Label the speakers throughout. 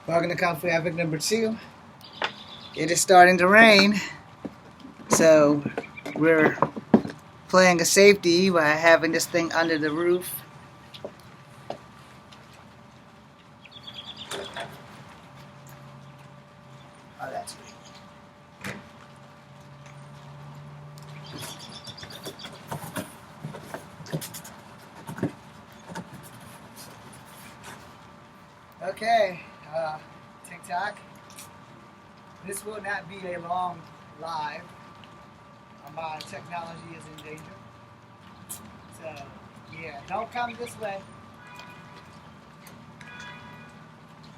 Speaker 1: Welcome to Kung Fu Epic number 2. It is starting to rain, so we're playing a safety by having this thing under the roof. Oh, that's great. Okay, TikTok. This will not be a long live. My technology is in danger. So, yeah, don't come this way.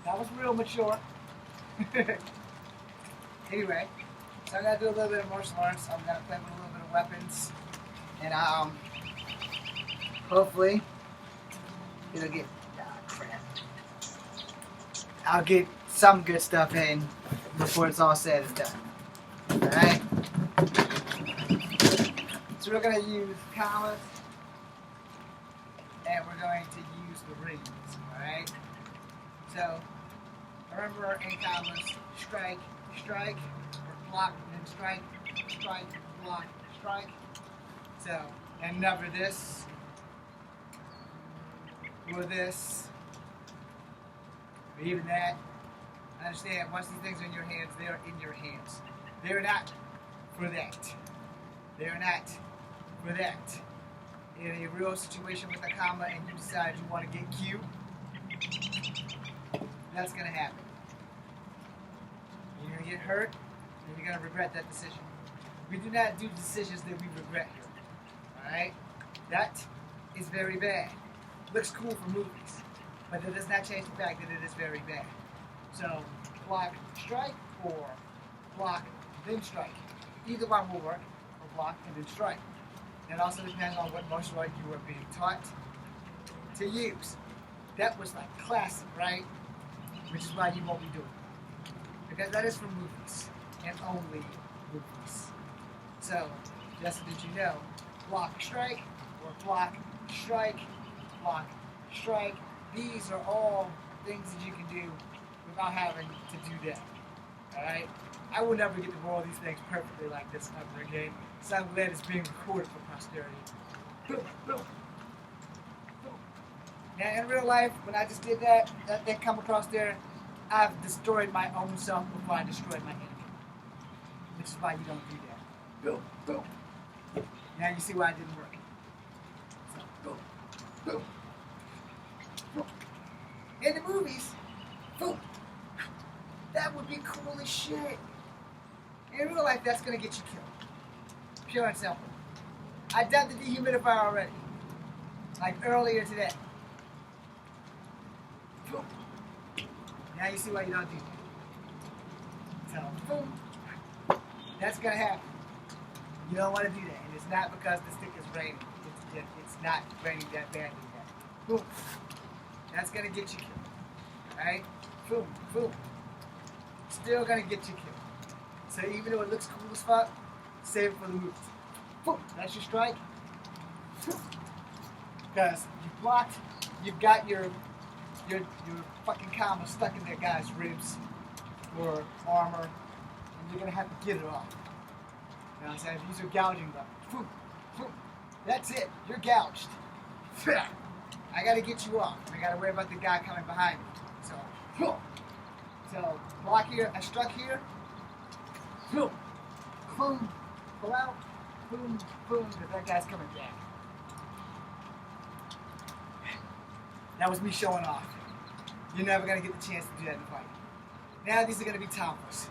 Speaker 1: That was real mature. Anyway, so I'm gonna do a little bit of martial arts. I'm gonna play with a little bit of weapons, and hopefully it'll get. Crap. I'll get some good stuff in before it's all said and done. All right. So we're gonna use commas, and we're going to use the rings. All right. So remember, in commas, strike, strike, or block, and then strike, strike, block, strike. So, and never this, or this, or even that. Understand, once these things are in your hands, they are in your hands. They are not for that. They are not for that. In a real situation with a comma and you decide you want to get cute, that's going to happen. You're going to get hurt, and you're going to regret that decision. We do not do decisions that we regret here. Alright? That is very bad. Looks cool for movies, but that does not change the fact that it is very bad. So, block, strike, or block, then strike. Either one will work, or block and then strike. It also depends on what martial art you are being taught to use. That was like classic, right? Which is why you won't be doing it. Because that is for movies, and only movies. So, just so that you know, block, strike, or block, strike, block, strike. These are all things that you can do without having to do that. Alright? I will never get to roll these things perfectly like this ever again. So I'm glad it's being recorded for posterity. Boom, boom, boom. Now in real life, when I just did that thing come across there, I've destroyed my own self before I destroyed my enemy. Which is why you don't do that. Boom, boom. Now you see why it didn't work. So, boom, boom, boom. In the movies, boom. That would be cool as shit. In real life, that's gonna get you killed. Pure and simple. I done the dehumidifier already. Like earlier today. Boom. Now you see why you don't do that. So, boom. That's gonna happen. You don't want to do that. And it's not because the stick is raining. It's not raining that badly yet. Boom. That's gonna get you killed. Alright? Boom, boom. Still gonna get you killed. So even though it looks cool as fuck, save it for the movie. Boom. That's your strike. Because you blocked, you've got your fucking comma stuck in that guy's ribs or armor, and you're gonna have to get it off. You know what I'm saying? These are gouging buttons. That's it. You're gouged. I gotta get you off. I gotta worry about the guy coming behind me. So block here. I struck here. Boom. Boom. Pull out. Boom. Boom. Because that guy's coming back. That was me showing off. You're never gonna get the chance to do that in the fight. Now these are gonna be tonfas.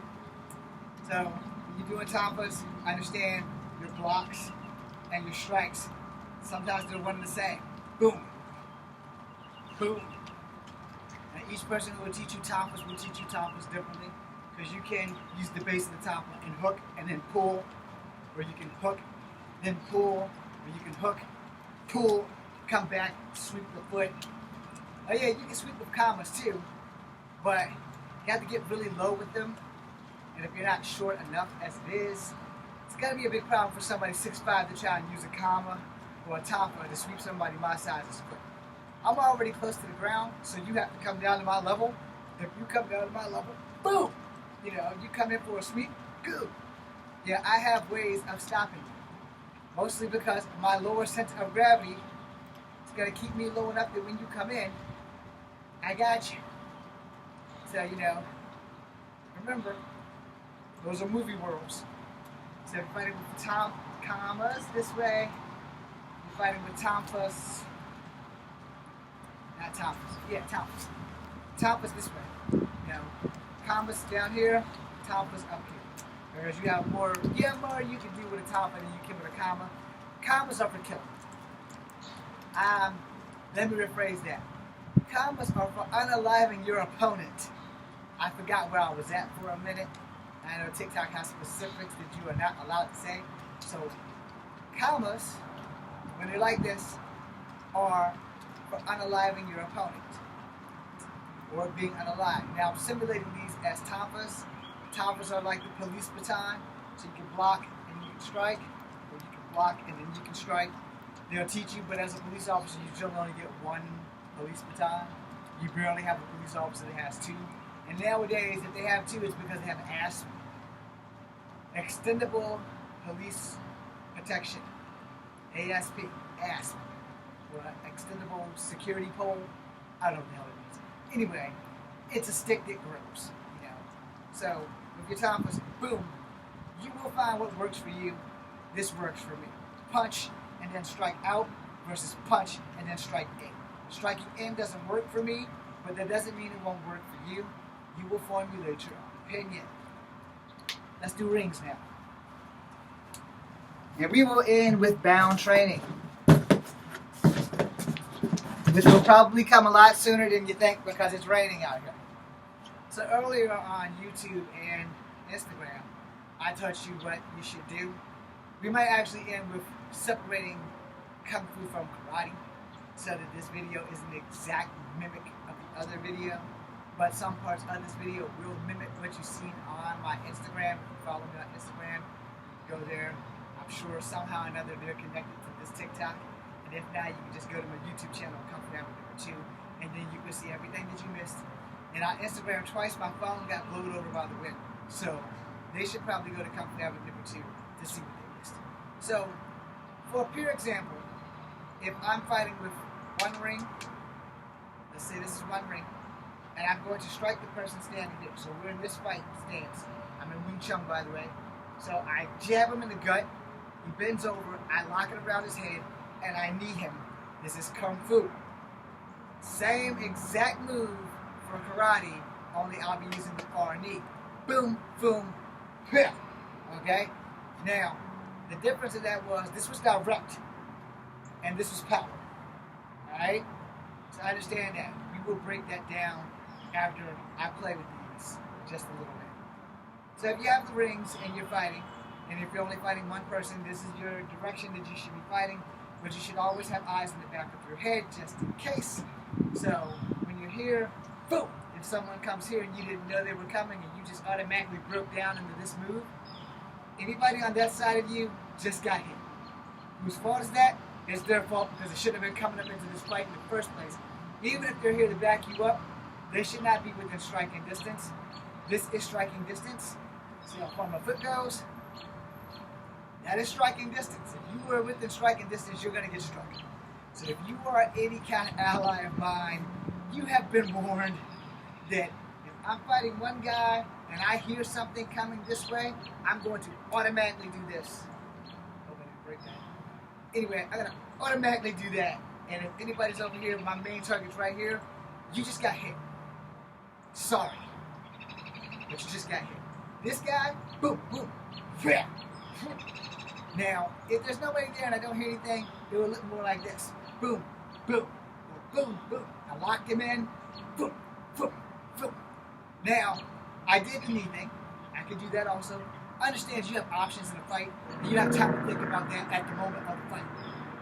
Speaker 1: So when you're doing tonfas, understand your blocks and your strikes. Sometimes they're one and the same. Boom. Boom. And each person who will teach you tonfas will teach you tonfas differently. Because you can use the base of the tonfa and hook and then pull. Or you can hook, then pull. Or you can hook, pull, come back, sweep the foot. Oh yeah, you can sweep with commas too. But you have to get really low with them. And if you're not short enough as it is, it's going to be a big problem for somebody 6'5" to try and use a comma or a tonfa to sweep somebody my size's foot. I'm already close to the ground, so you have to come down to my level If you come down to my level, boom! You know, you come in for a sweep, good. Yeah, I have ways of stopping you. Mostly because my lower center of gravity is going to keep me low enough that when you come in, I got you. So, you know, remember, those are movie worlds. So you're fighting with commas this way. You're fighting with Tomphus. Not Tomphus. Yeah, Tomphus. Tomphus this way. You know, commas down here, Tomphus up here. Whereas you have more you can do with a Tomphus than you can with a comma. Commas are for killing. Let me rephrase that. Commas are for unaliving your opponent. I forgot where I was at for a minute. I know TikTok has specifics that you are not allowed to say. So, commas, when they're like this, are for unaliving your opponent or being unalived. Now, I'm simulating these as Tomphus. Tomphus are like the police baton, so you can block and you can strike, or you can block and then you can strike. They'll teach you, but as a police officer, you generally only get one police baton. You barely have a police officer that has two. And nowadays, if they have two, it's because they have ASP, Extendable Police Protection, ASP, or Extendable Security Pole. I don't know what the hell it means. Anyway, it's a stick that grows, you know. So, with your Tomphus, boom, you will find what works for you. This works for me. Punch and then strike out versus punch and then strike in. Striking in doesn't work for me, but that doesn't mean it won't work for you. You will formulate your opinion. Let's do rings now. And we will end with bound training. This will probably come a lot sooner than you think because it's raining out here. So earlier on YouTube and Instagram, I taught you what you should do. We might actually end with separating Kung Fu from Karate so that this video is an exact mimic of the other video. But some parts of this video will mimic what you've seen on my Instagram. If you follow me on Instagram, go there. I'm sure somehow or another they're connected to this TikTok. And if not, you can just go to my YouTube channel, Kung Fu Avenue number 2, and then you can see everything that you missed. And on Instagram, twice my phone got blown over by the wind. So they should probably go to Kung Fu Avenue number 2 to see what they missed. So, for a pure example, if I'm fighting with one ring, let's say this is one ring, and I'm going to strike the person standing there. So we're in this fight stance. I'm in Wing Chun, by the way. So I jab him in the gut. He bends over. I lock it around his head, and I knee him. This is Kung Fu. Same exact move for karate, only I'll be using the far knee. Boom, boom, yeah. Okay? Now, the difference of that was this was direct, and this was power. Alright? So I understand that. We will break that down after I play with these just a little bit. So if you have the rings and you're fighting, and if you're only fighting one person, this is your direction that you should be fighting, but you should always have eyes in the back of your head just in case. So when you're here, boom! If someone comes here and you didn't know they were coming and you just automatically broke down into this move, anybody on that side of you just got hit. Whose fault is that? It's their fault because it shouldn't have been coming up into this fight in the first place. Even if they're here to back you up, they should not be within striking distance. This is striking distance. See how far my foot goes? That is striking distance. If you were within striking distance, you're going to get struck. So if you are any kind of ally of mine, you have been warned that if I'm fighting one guy and I hear something coming this way, I'm going to automatically do this. Hope I didn't break that. Anyway, I'm going to automatically do that. And if anybody's over here, my main target's right here, you just got hit. Sorry. But you just got hit. This guy, boom, boom, yeah. Now, if there's nobody there and I don't hear anything, it will look more like this. Boom, boom, boom, boom. I locked him in. Boom, boom, boom. Now, I did the knee thing. I could do that also. Understand you have options in a fight, and you have time to think about that at the moment of the fight.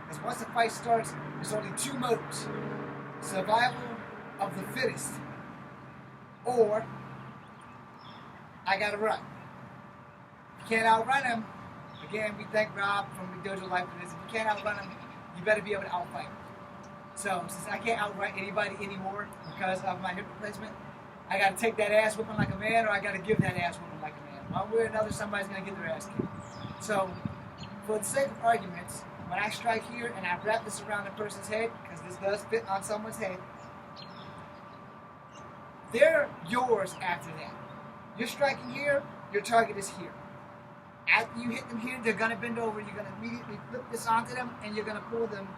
Speaker 1: Because once the fight starts, there's only two modes. Survival of the fittest. Or, I gotta run. If you can't outrun him, again, we thank Rob from McDojo Life for this. If you can't outrun him, you better be able to outfight him. So, since I can't outrun anybody anymore because of my hip replacement, I got to take that ass whooping like a man, or I got to give that ass whooping like a man. One way or another, somebody's going to get their ass kicked. So, for the sake of arguments, when I strike here and I wrap this around a person's head, because this does fit on someone's head, they're yours after that. You're striking here, your target is here. After you hit them here, they're going to bend over, you're going to immediately flip this onto them, and you're going to pull them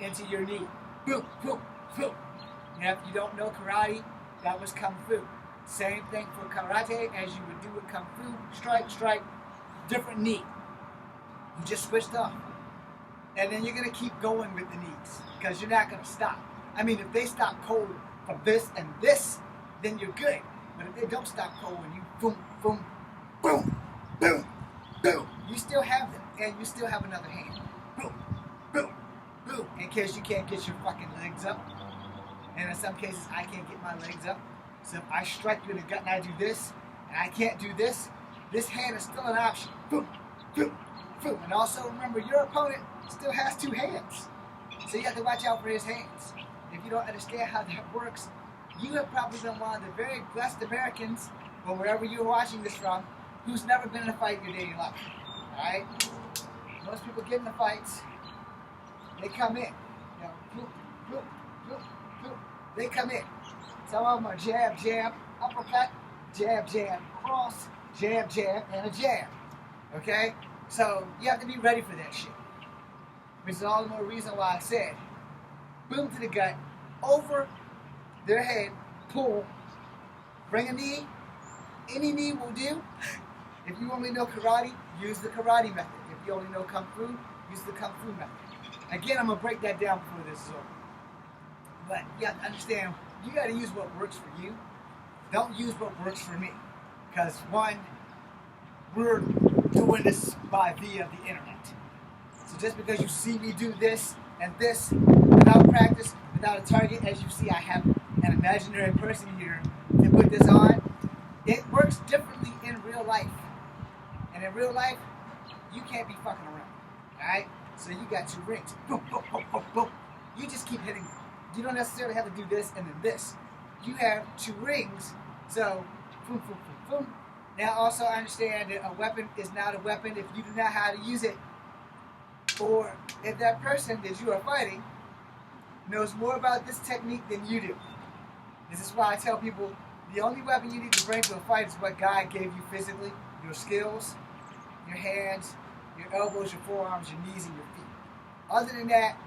Speaker 1: into your knee. Boom, boom, boom. Now, if you don't know karate, that was Kung Fu. Same thing for karate as you would do with Kung Fu. Strike, strike, different knee. You just switched off. And then you're going to keep going with the knees because you're not going to stop. I mean, if they stop cold from this and this, then you're good. But if they don't stop cold and you boom, boom, boom, boom, boom, you still have them. And you still have another hand. Boom, boom, boom. In case you can't get your fucking legs up. And in some cases, I can't get my legs up. So if I strike you in the gut and I do this, and I can't do this hand is still an option. Boom, boom, boom. And also remember, your opponent still has two hands. So you have to watch out for his hands. If you don't understand how that works, you have probably been one of the very blessed Americans, or wherever you're watching this from, who's never been in a fight in your daily life. Alright? Most people get in the fights, they come in. You know, boom, boom, boom, boom. They come in. Some of them are jab, jab, uppercut, jab, jab, cross, jab, jab, and a jab. Okay? So you have to be ready for that shit. Which is all the more reason why I said, boom to the gut, over their head, pull, bring a knee. Any knee will do. If you only know karate, use the karate method. If you only know Kung Fu, use the Kung Fu method. Again, I'm going to break that down before this is over. But you have to understand, you got to use what works for you. Don't use what works for me. Because one, we're doing this by via the internet. So just because you see me do this and this without practice, without a target, as you see I have an imaginary person here to put this on, it works differently in real life. And in real life, you can't be fucking around. Alright? So you got two rings. Boom, boom, boom, boom, boom. You just keep hitting them. You don't necessarily have to do this and then this. You have two rings, so boom, boom, boom, boom. Now also understand that a weapon is not a weapon if you do not know how to use it, or if that person that you are fighting knows more about this technique than you do. This is why I tell people the only weapon you need to bring to a fight is what God gave you physically, your skills, your hands, your elbows, your forearms, your knees, and your feet. Other than that,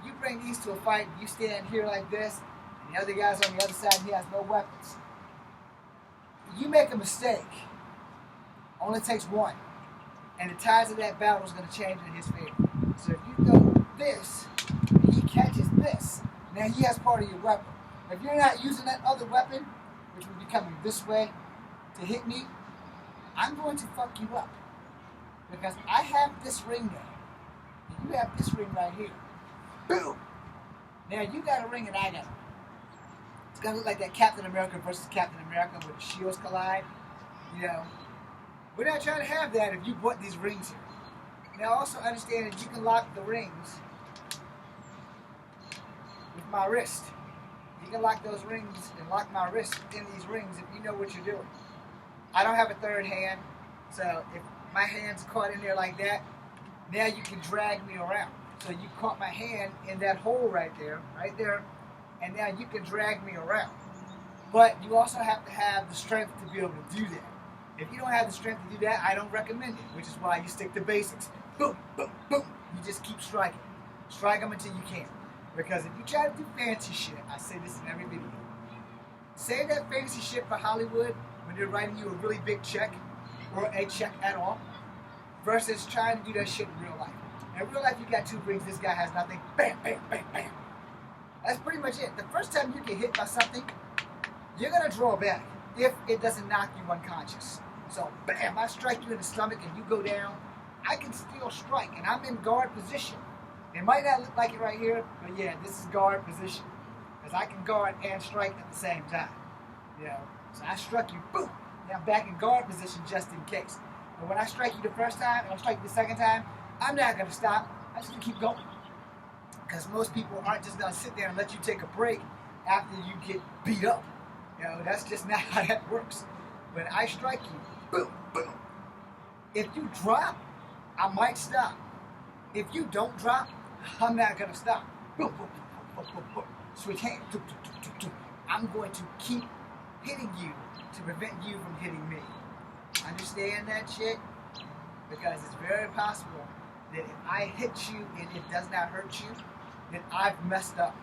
Speaker 1: you bring these to a fight, you stand here like this, and the other guy's on the other side and he has no weapons. You make a mistake, only takes one, and the tides of that battle is going to change in his favor. So if you throw this, and he catches this, now he has part of your weapon. If you're not using that other weapon, which will be coming this way to hit me, I'm going to fuck you up. Because I have this ring there, and you have this ring right here. Boom! Now you got a ring and I got a ring. It's gonna look like that Captain America versus Captain America where the shields collide. You know, we're not trying to have that if you bought these rings here. Now also understand that you can lock the rings with my wrist. You can lock those rings and lock my wrist in these rings if you know what you're doing. I don't have a third hand, so if my hand's caught in there like that, now you can drag me around. So you caught my hand in that hole right there, and now you can drag me around. But you also have to have the strength to be able to do that. If you don't have the strength to do that, I don't recommend it, which is why you stick to basics. Boom, boom, boom. You just keep striking. Strike them until you can. Because if you try to do fancy shit, I say this in every video, say that fancy shit for Hollywood when they're writing you a really big check, or a check at all, versus trying to do that shit in real life. In real life, you got two rings, this guy has nothing, bam, bam, bam, bam. That's pretty much it. The first time you get hit by something, you're going to draw back if it doesn't knock you unconscious. So, bam, I strike you in the stomach and you go down, I can still strike, and I'm in guard position. It might not look like it right here, but yeah, this is guard position. Because I can guard and strike at the same time. You know, so I struck you, boom. Now I'm back in guard position just in case. But when I strike you the first time and I strike you the second time, I'm not going to stop. I'm just going to keep going. Because most people aren't just going to sit there and let you take a break after you get beat up. That's just not how that works. When I strike you, boom, boom. If you drop, I might stop. If you don't drop, I'm not gonna stop. Boom, boom, boom, boom, boom, boom. Switch hands. I'm going to keep hitting you to prevent you from hitting me. Understand that shit? Because it's very possible that if I hit you and it does not hurt you, then I've messed up.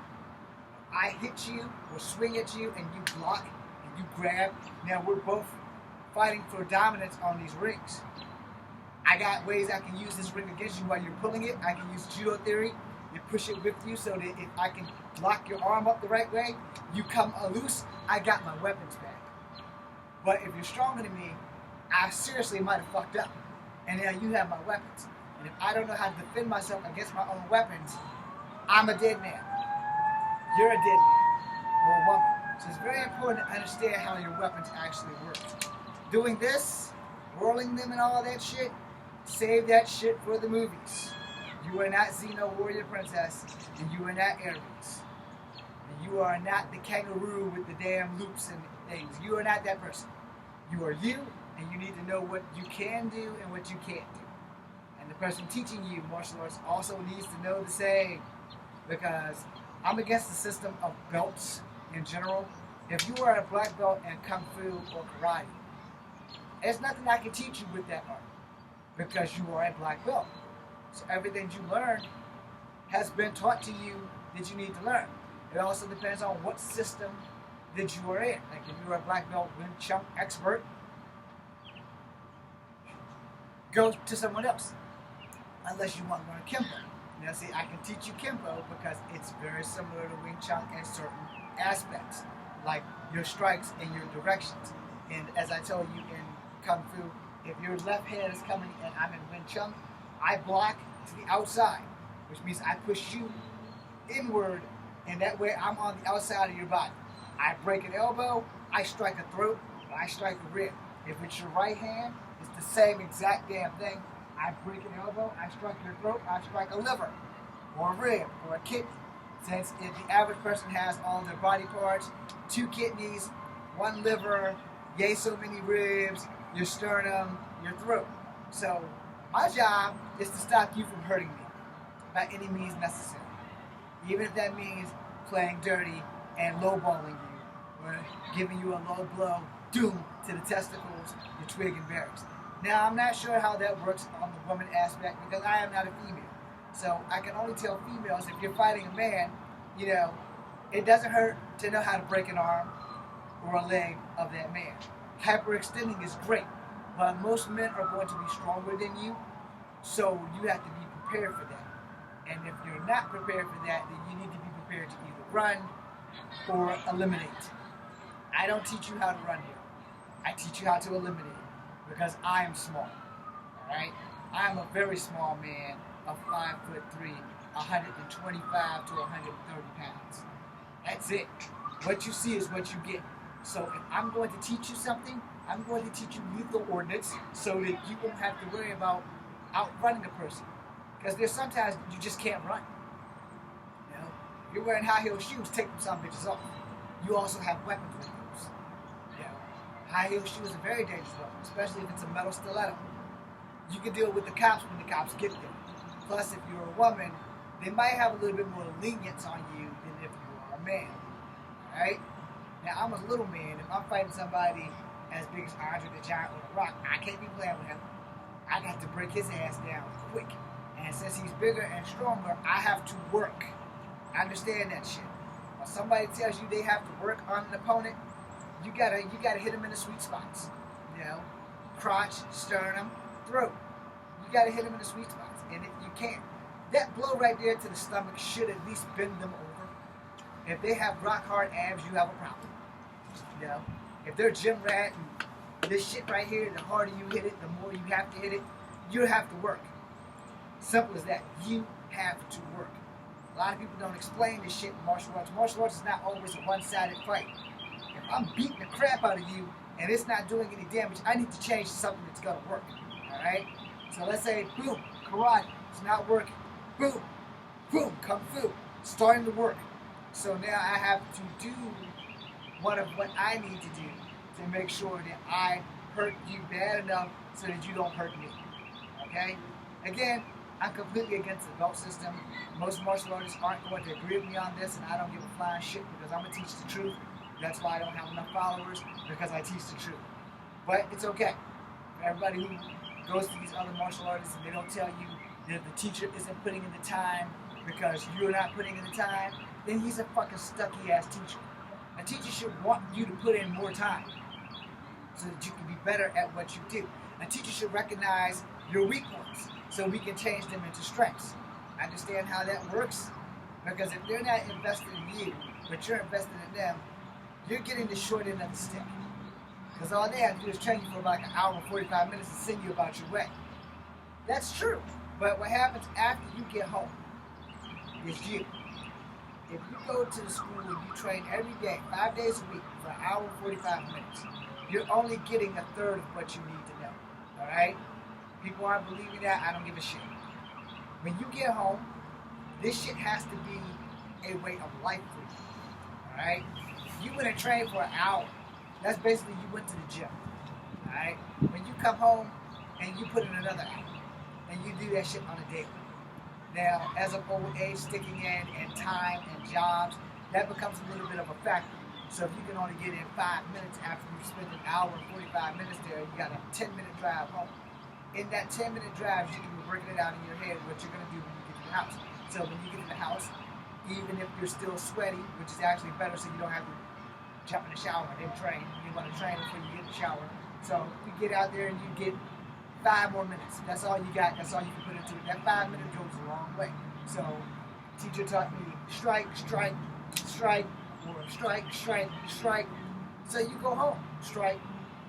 Speaker 1: I hit you or swing at you and you block and you grab. Now we're both fighting for dominance on these rings. I got ways I can use this ring against you while you're pulling it. I can use judo theory and push it with you so that if I can lock your arm up the right way, you come loose, I got my weapons back. But if you're stronger than me, I seriously might have fucked up. And now you have my weapons. And if I don't know how to defend myself against my own weapons, I'm a dead man. You're a dead man. Or a woman. So it's very important to understand how your weapons actually work. Doing this, whirling them and all that shit, save that shit for the movies. You are not Xena Warrior Princess, and you are not Ares. And you are not the kangaroo with the damn loops and things. You are not that person. You are you, and you need to know what you can do and what you can't do. And the person teaching you martial arts also needs to know the same. Because I'm against the system of belts in general. If you are a black belt in Kung Fu or Karate, there's nothing I can teach you with that art. Because you are a black belt. So everything you learn has been taught to you that you need to learn. It also depends on what system that you are in. Like if you're a black belt Wing Chun expert, go to someone else. Unless you want to learn Kempo. Now see, I can teach you Kempo because it's very similar to Wing Chun in certain aspects. Like your strikes and your directions. And as I told you in Kung Fu, if your left hand is coming and I'm in Wing Chun, I block to the outside, which means I push you inward, and that way I'm on the outside of your body. I break an elbow, I strike a throat, or I strike a rib. If it's your right hand, it's the same exact damn thing. I break an elbow, I strike your throat, I strike a liver, or a rib, or a kidney. Since if the average person has all their body parts, 2 kidneys, 1 liver, yay so many ribs, your sternum, your throat. So my job is to stop you from hurting me by any means necessary. Even if that means playing dirty and lowballing you, or giving you a low blow, doom to the testicles, your twig and berries. Now I'm not sure how that works on the woman aspect because I am not a female. So I can only tell females if you're fighting a man, it doesn't hurt to know how to break an arm or a leg of that man. Hyperextending is great, but most men are going to be stronger than you, so you have to be prepared for that. And if you're not prepared for that, then you need to be prepared to either run or eliminate. I don't teach you how to run here. I teach you how to eliminate because I am small. Alright? I am a very small man of 5'3", 125 to 130 pounds. That's it. What you see is what you get. So if I'm going to teach you something, I'm going to teach you lethal ordnance so that you won't have to worry about outrunning a person. Because there's sometimes you just can't run. If you're wearing high heel shoes, take them some bitches off. You also have weapons with those. High heel shoes are very dangerous weapon, especially if it's a metal stiletto. You can deal with the cops when the cops get there. Plus, if you're a woman, they might have a little bit more lenience on you than if you are a man. Alright? Now, I'm a little man. If I'm fighting somebody as big as Andre the Giant or The Rock, I can't be playing with him. I got to break his ass down quick. And since he's bigger and stronger, I have to work. I understand that shit. When somebody tells you they have to work on an opponent, you gotta hit them in the sweet spots. Crotch, sternum, throat. You gotta hit them in the sweet spots. And if you can't, that blow right there to the stomach should at least bend them over. If they have rock hard abs, you have a problem. If they're gym rat and this shit right here, the harder you hit it, the more you have to hit it, you have to work. Simple as that. You have to work. A lot of people don't explain this shit in martial arts. Martial arts is not always a one-sided fight. If I'm beating the crap out of you and it's not doing any damage, I need to change to something that's gonna work. Alright? So let's say, boom, karate, it's not working. Boom, boom, kung fu, starting to work. So now I have to do what I need to do to make sure that I hurt you bad enough so that you don't hurt me. Okay? Again, I'm completely against the belt system. Most martial artists aren't going to agree with me on this, and I don't give a flying shit because I'm going to teach the truth. That's why I don't have enough followers, because I teach the truth. But it's okay. For everybody who goes to these other martial artists and they don't tell you that the teacher isn't putting in the time because you're not putting in the time, then he's a fucking stucky-ass teacher. A teacher should want you to put in more time so that you can be better at what you do. A teacher should recognize your weak points so we can change them into strengths. Understand how that works? Because if they're not invested in you, but you're invested in them, you're getting the short end of the stick. Because all they have to do is train you for like an hour and 45 minutes and send you about your way. That's true. But what happens after you get home is you. If you go to the school and you train every day, 5 days a week, for an hour and 45 minutes, you're only getting a third of what you need to know. Alright? People aren't believing that. I don't give a shit. When you get home, this shit has to be a way of life for you. Alright? You went and trained for an hour. That's basically you went to the gym. Alright? When you come home and you put in another hour, and you do that shit on a daily. Now, as of old age, sticking in and time and jobs, that becomes a little bit of a factor. So if you can only get in 5 minutes after you spend an hour and 45 minutes there, you got a 10-minute drive home. In that 10-minute drive, you can be working it out in your head what you're going to do when you get to the house. So when you get to the house, even if you're still sweaty, which is actually better so you don't have to jump in the shower and then train. You want to train before you get in the shower. So you get out there and you get 5 more minutes. That's all you got. That's all you can put into it. That 5 minute goes a long way. So teacher taught me strike, strike, strike, or strike, strike, strike. So you go home. Strike,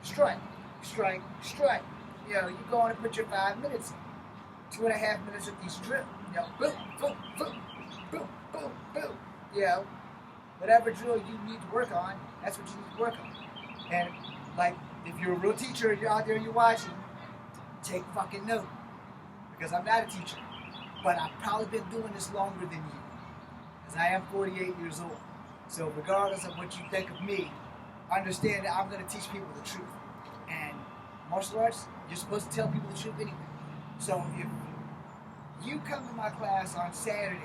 Speaker 1: strike, strike, strike. You know, you go on and put your 5 minutes in. 2.5 minutes of each drill. You know, boom, boom, boom, boom, boom, boom. You know, whatever drill you need to work on, that's what you need to work on. And like, if you're a real teacher, you're out there and you're watching, take fucking note. Because I'm not a teacher, but I've probably been doing this longer than you. Because I am 48 years old. So regardless of what you think of me, understand that I'm going to teach people the truth. And martial arts, you're supposed to tell people the truth anyway. So if you come to my class on Saturday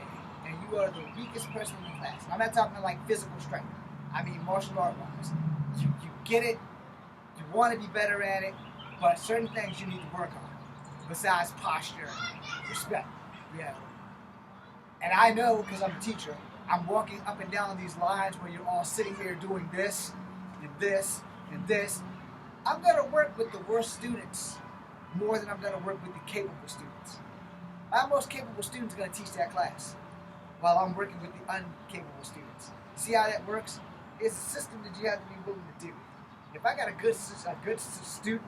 Speaker 1: and you are the weakest person in the class, I'm not talking like physical strength, I mean martial art wise. You get it, you want to be better at it, but certain things you need to work on besides posture and respect. Yeah. And I know, because I'm a teacher, I'm walking up and down these lines where you're all sitting here doing this and this and this. I'm going to work with the worst students more than I'm going to work with the capable students. My most capable students are going to teach that class while I'm working with the incapable students. See how that works? It's a system that you have to be willing to do. If I got a good student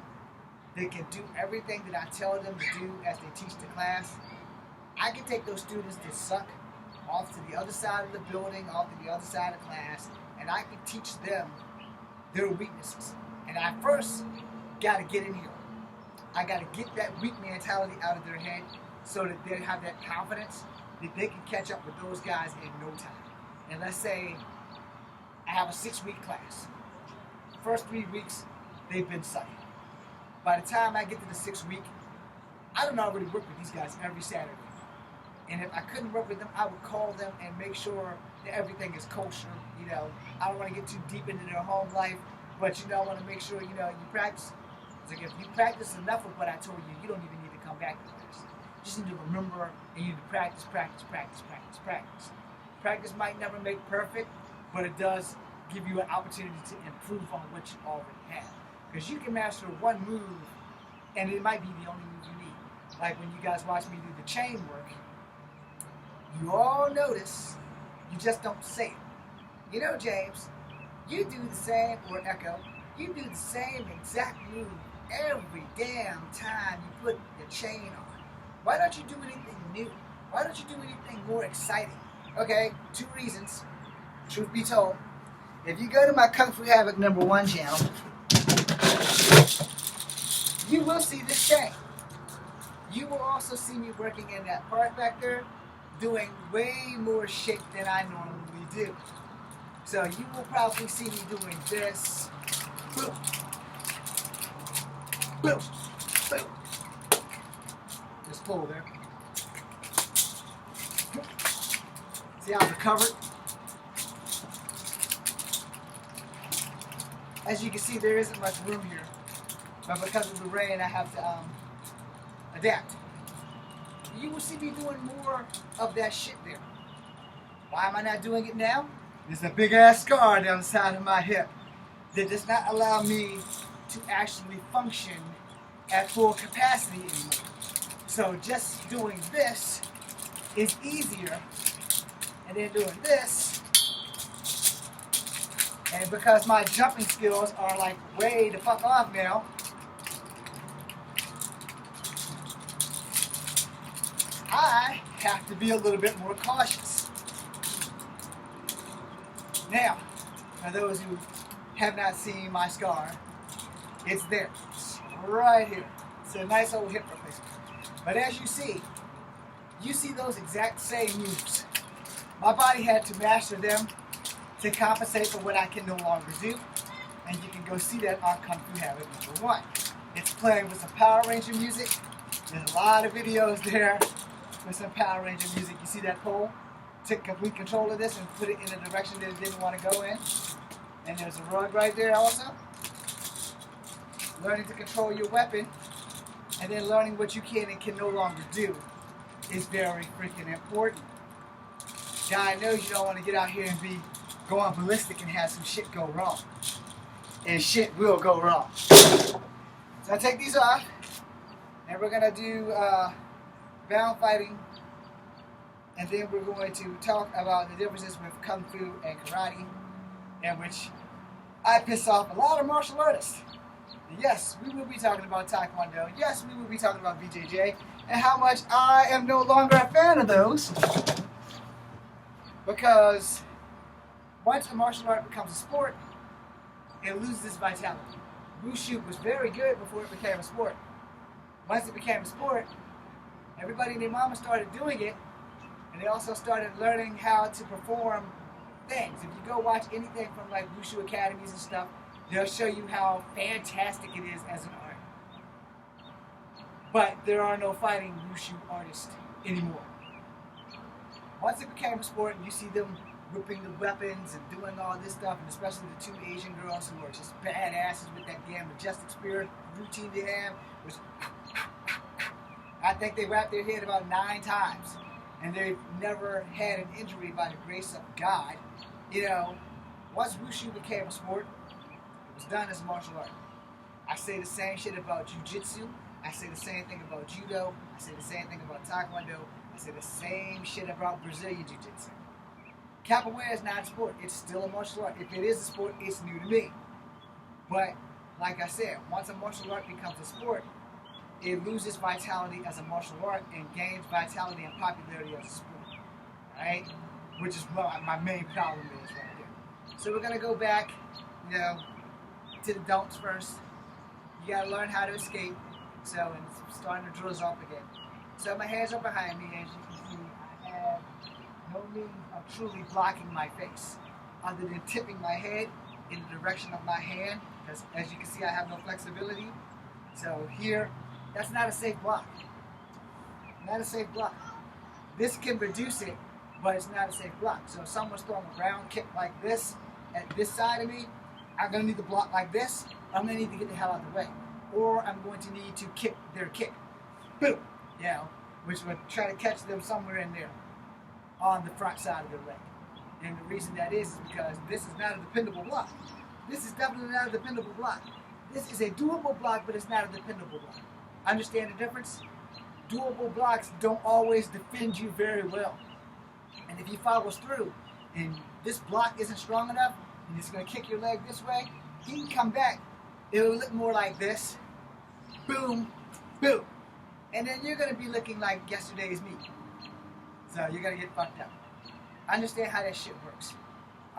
Speaker 1: that can do everything that I tell them to do as they teach the class, I can take those students that suck off to the other side of the building, off to the other side of class, and I can teach them their weaknesses. And I first got to get in here. I got to get that weak mentality out of their head so that they have that confidence that they can catch up with those guys in no time. And let's say I have a 6-week class. First 3 weeks, they've been sucking. By the time I get to the 6th week, I don't already work with these guys every Saturday. And if I couldn't work with them, I would call them and make sure that everything is kosher. You know, I don't want to get too deep into their home life, but you know, I want to make sure, you know, you practice. It's like if you practice enough of what I told you, you don't even need to come back to class. You just need to remember and you need to practice, practice, practice, practice, practice. Practice might never make perfect, but it does give you an opportunity to improve on what you already have. Because you can master one move, and it might be the only move you need. Like when you guys watch me do the chain work, you all notice, you just don't say it. You know, James, you do the same, or Echo, you do the same exact move every damn time you put the chain on. Why don't you do anything new? Why don't you do anything more exciting? Okay, 2 reasons, truth be told. If you go to my Kung Fu Havoc #1 channel, you will see this chain. You will also see me working in that part back there, doing way more shit than I normally do. So you will probably see me doing this. Boom. Boom. Boom. Just pull there. See how I'm recovered? As you can see, there isn't much room here. But because of the rain, I have to adapt. You will see me doing more of that shit there. Why am I not doing it now? There's a big ass scar down the side of my hip that does not allow me to actually function at full capacity anymore. So just doing this is easier, and then doing this, and because my jumping skills are like way the fuck off now, I have to be a little bit more cautious. Now, for those who have not seen my scar, it's there. It's right here. It's a nice old hip replacement. But as you see those exact same moves. My body had to master them to compensate for what I can no longer do. And you can go see that on Kung Fu Habit #1. It's playing with some Power Ranger music. There's a lot of videos there with some Power Ranger music. You see that pole? Took complete control of this and put it in a direction that it didn't want to go in. And there's a rug right there also. Learning to control your weapon and then learning what you can and can no longer do is very freaking important. Now I know you don't want to get out here and be going ballistic and have some shit go wrong. And shit will go wrong. So I take these off and we're going to do bound fighting, and then we're going to talk about the differences with Kung Fu and Karate, in which I piss off a lot of martial artists. Yes, we will be talking about Taekwondo. Yes, we will be talking about BJJ, and how much I am no longer a fan of those. Because once a martial art becomes a sport, it loses its vitality. Wushu was very good before it became a sport. Once it became a sport, everybody and their mama started doing it, and they also started learning how to perform things. If you go watch anything from like Wushu academies and stuff, they'll show you how fantastic it is as an art. But there are no fighting Wushu artists anymore. Once it became a sport and you see them whipping the weapons and doing all this stuff, and especially the two Asian girls who are just badasses with that damn majestic spirit routine they have, which I think they wrapped their head about 9 times, and they've never had an injury by the grace of God. You know, once Wushu became a sport, it was done as a martial art. I say the same shit about Jiu-Jitsu. I say the same thing about Judo. I say the same thing about Taekwondo. I say the same shit about Brazilian Jiu-Jitsu. Capoeira is not a sport. It's still a martial art. If it is a sport, it's new to me. But, like I said, once a martial art becomes a sport, it loses vitality as a martial art and gains vitality and popularity as a sport. Right? Which is what my main problem is right there. So we're going to go back, you know, to the don'ts first. You got to learn how to escape. So, and it's starting to drizzle up again. So my hands are behind me, as you can see. I have no means of truly blocking my face, other than tipping my head in the direction of my hand, because as you can see, I have no flexibility. So here, that's not a safe block. Not a safe block. This can reduce it, but it's not a safe block. So if someone's throwing a round kick like this at this side of me, I'm going to need to block like this. I'm going to need to get the hell out of the way. Or I'm going to need to kick their kick. Boom! You know, which would try to catch them somewhere in there on the front side of their leg. And the reason that is because this is not a dependable block. This is definitely not a dependable block. This is a doable block, but it's not a dependable block. Understand the difference? Doable blocks don't always defend you very well. And if he follows through and this block isn't strong enough and he's going to kick your leg this way, he can come back. It will look more like this. Boom, boom. And then you're going to be looking like yesterday's me. So you're going to get fucked up. Understand how that shit works.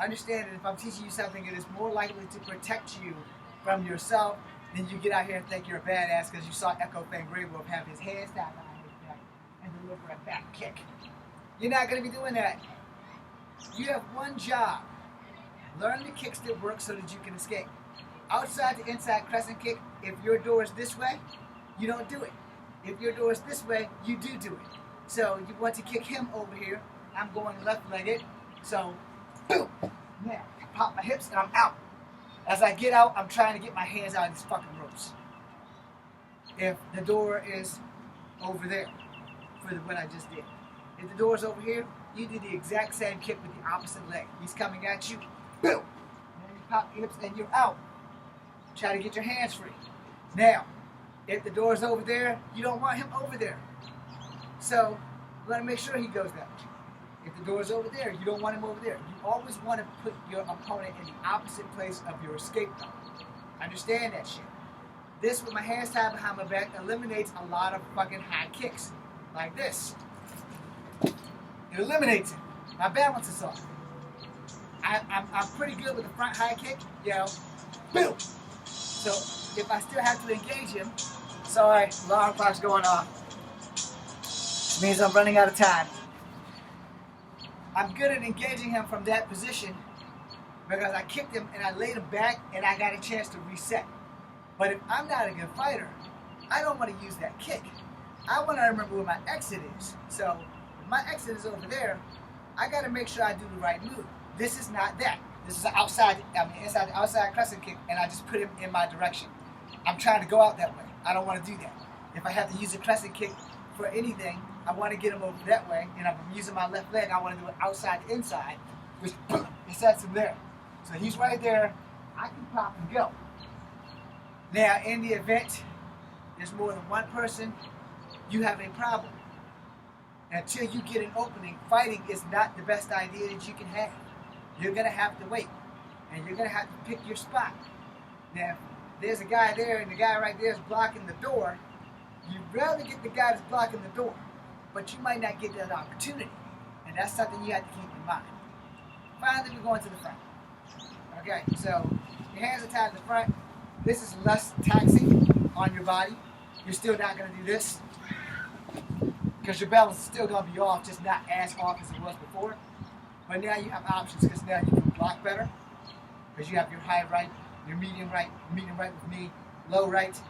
Speaker 1: Understand that if I'm teaching you something, it is more likely to protect you from yourself than you get out here and think you're a badass because you saw Echo Fang Grey Wolf have his head stacked behind his back and deliver a back kick. You're not going to be doing that. You have one job. Learn the kicks that work so that you can escape. Outside to inside crescent kick, if your door is this way, you don't do it. If your door is this way, you do it. So you want to kick him over here. I'm going left-legged. So, boom. Now, I pop my hips and I'm out. As I get out, I'm trying to get my hands out of these fucking ropes. If the door is over there, for what I just did. If the door is over here, you do the exact same kick with the opposite leg. He's coming at you. Boom. And then you pop your hips and you're out. Try to get your hands free. Now, if the door is over there, you don't want him over there. So, you want to make sure he goes that way. If the door is over there, you don't want him over there. You always want to put your opponent in the opposite place of your escape zone. Understand that shit. This, with my hands tied behind my back, eliminates a lot of fucking high kicks. Like this. It eliminates it. My balance is off. I'm pretty good with the front high kick. Boom. So if I still have to engage him, sorry, alarm clock's going off. It means I'm running out of time. I'm good at engaging him from that position because I kicked him and I laid him back and I got a chance to reset. But if I'm not a good fighter, I don't want to use that kick. I want to remember where my exit is. So if my exit is over there, I got to make sure I do the right move. This is not that. This is an inside the outside crescent kick, and I just put him in my direction. I'm trying to go out that way. I don't want to do that. If I have to use a crescent kick for anything, I want to get him over that way, and if I'm using my left leg, I want to do it outside to inside, which boom, it sets him there. So he's right there. I can pop and go. Now, in the event there's more than one person, you have a problem. Until you get an opening, fighting is not the best idea that you can have. You're going to have to wait, and you're going to have to pick your spot. Now, there's a guy there, and the guy right there is blocking the door. You'd rather get the guy that's blocking the door, but you might not get that opportunity, and that's something you have to keep in mind. Finally, we're going to the front. Okay, so your hands are tied in the front. This is less taxing on your body. You're still not going to do this because your balance is still going to be off, just not as off as it was before. But now you have options because now you can block better because you have your high right, your medium right with me, low right,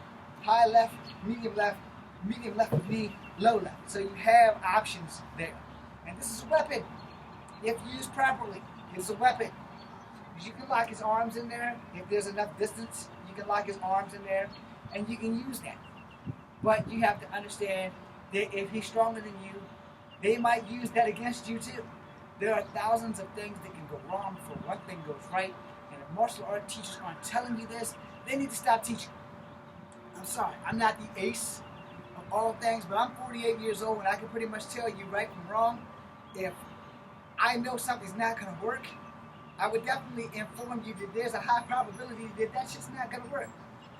Speaker 1: high left with me, low left. So you have options there. And this is a weapon. If used properly, it's a weapon. You can lock his arms in there. If there's enough distance, you can lock his arms in there and you can use that. But you have to understand that if he's stronger than you, they might use that against you too. There are thousands of things that can go wrong before one thing goes right. And if martial art teachers aren't telling you this, they need to stop teaching. I'm sorry, I'm not the ace of all things, but I'm 48 years old and I can pretty much tell you right from wrong. If I know something's not going to work, I would definitely inform you that there's a high probability that that's just not going to work.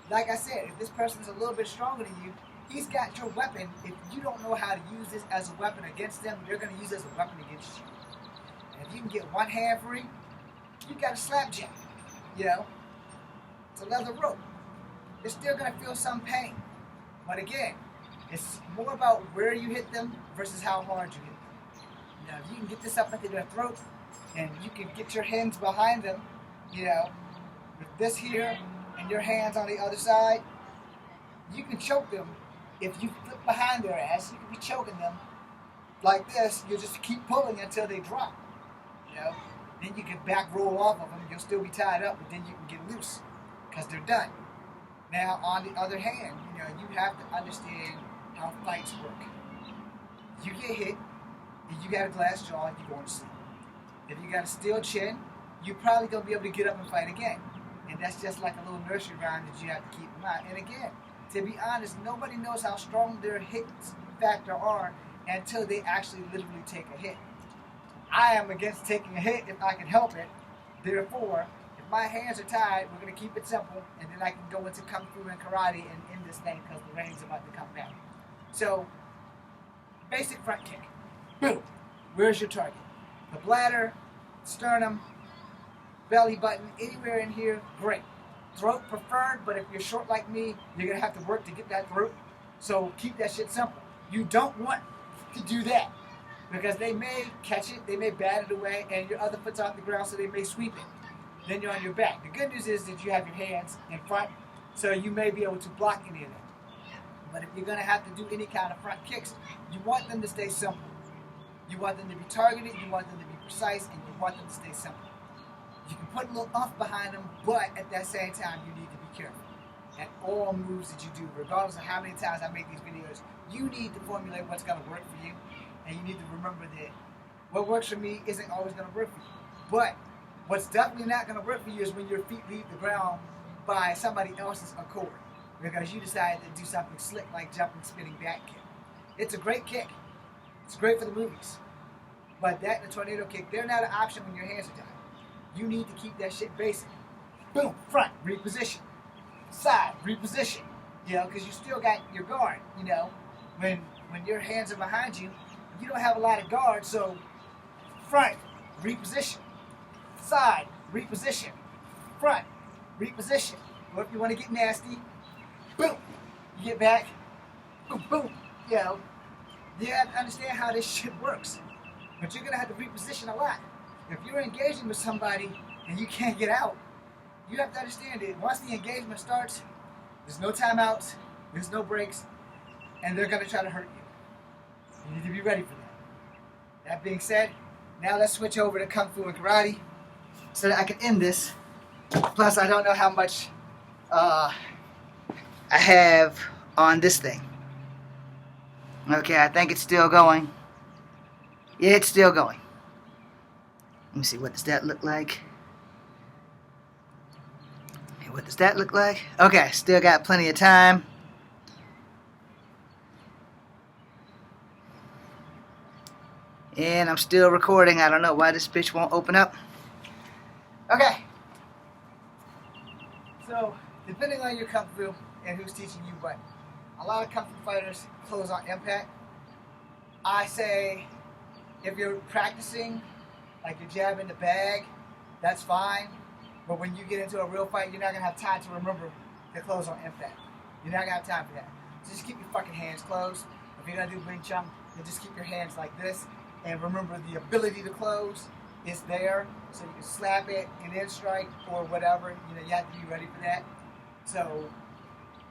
Speaker 1: Like I said, if this person's a little bit stronger than you, he's got your weapon. If you don't know how to use this as a weapon against them, they're going to use it as a weapon against you. And if you can get one hand free, you got a slapjack. It's a leather rope. They're still going to feel some pain. But again, it's more about where you hit them versus how hard you hit them. Now, if you can get this up into their throat and you can get your hands behind them, with this here and your hands on the other side, you can choke them. If you flip behind their ass, you can be choking them like this. You just keep pulling until they drop. Then you can back roll off of them. You'll still be tied up, but then you can get loose because they're done. Now, on the other hand, you have to understand how fights work. You get hit, if you got a glass jaw, you're going to sleep. If you got a steel chin, you're probably going to be able to get up and fight again. And that's just like a little nursery rhyme that you have to keep in mind. And again, to be honest, nobody knows how strong their hit factor are until they actually literally take a hit. I am against taking a hit if I can help it. Therefore, if my hands are tied, we're going to keep it simple, and then I can go into Kung Fu and Karate and end this thing because the rain's about to come down. So, basic front kick. Boom. Where's your target? The bladder, sternum, belly button, anywhere in here, great. Throat preferred, but if you're short like me, you're going to have to work to get that throat. So keep that shit simple. You don't want to do that because they may catch it, they may bat it away, and your other foot's off the ground, so they may sweep it. then you're on your back. The good news is that you have your hands in front, so you may be able to block any of that. But if you're going to have to do any kind of front kicks, you want them to stay simple. You want them to be targeted, you want them to be precise, and you want them to stay simple. You can put a little oomph behind them, but at that same time, you need to be careful. At all moves that you do, regardless of how many times I make these videos, you need to formulate what's going to work for you, and you need to remember that what works for me isn't always going to work for you. But what's definitely not going to work for you is when your feet leave the ground by somebody else's accord, because you decided to do something slick like jumping, spinning back kick. It's a great kick. It's great for the movies. But that and the tornado kick, they're not an option when your hands are tied. You need to keep that shit basic. Boom, front, reposition. Side, reposition. You know, because you still got your guard. You know, when your hands are behind you, you don't have a lot of guard, so front, reposition. Side, reposition. Front, reposition. Or if you want to get nasty, boom, you get back, boom, boom. You know, you have to understand how this shit works. But you're going to have to reposition a lot. If you're engaging with somebody and you can't get out, you have to understand that once the engagement starts, there's no timeouts, there's no breaks, and they're going to try to hurt you. You need to be ready for that. That being said, now let's switch over to Kung Fu and Karate so that I can end this. Plus, I don't know how much I have on this thing. Okay, I think it's still going. Yeah, it's still going. Let me see, what does that look like? Hey, what does that look like? Okay, still got plenty of time. And I'm still recording. I don't know why this bitch won't open up. Okay. So, depending on your Kung Fu and who's teaching you what, a lot of Kung Fu fighters close on impact. I say, if you're practicing, like you're jabbing the bag, that's fine. But when you get into a real fight, you're not going to have time to remember to close on impact. You're not going to have time for that. So just keep your fucking hands closed. If you're going to do Wing Chun, then just keep your hands like this. And remember, the ability to close is there. So you can slap it and then strike or whatever. You know, you have to be ready for that. So,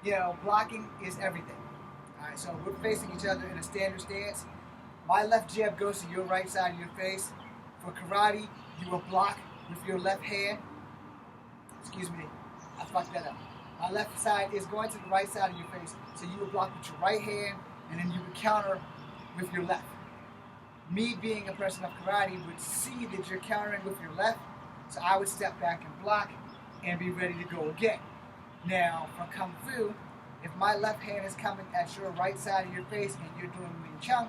Speaker 1: you know, blocking is everything. Alright, so we're facing each other in a standard stance. My left jab goes to your right side of your face. For karate, you will block with your left hand. Excuse me, I fucked that up. My left side is going to the right side of your face, so you will block with your right hand, and then you would counter with your left. Me being a person of karate would see that you're countering with your left, so I would step back and block and be ready to go again. Now, for Kung Fu, if my left hand is coming at your right side of your face and you're doing Wing Chun,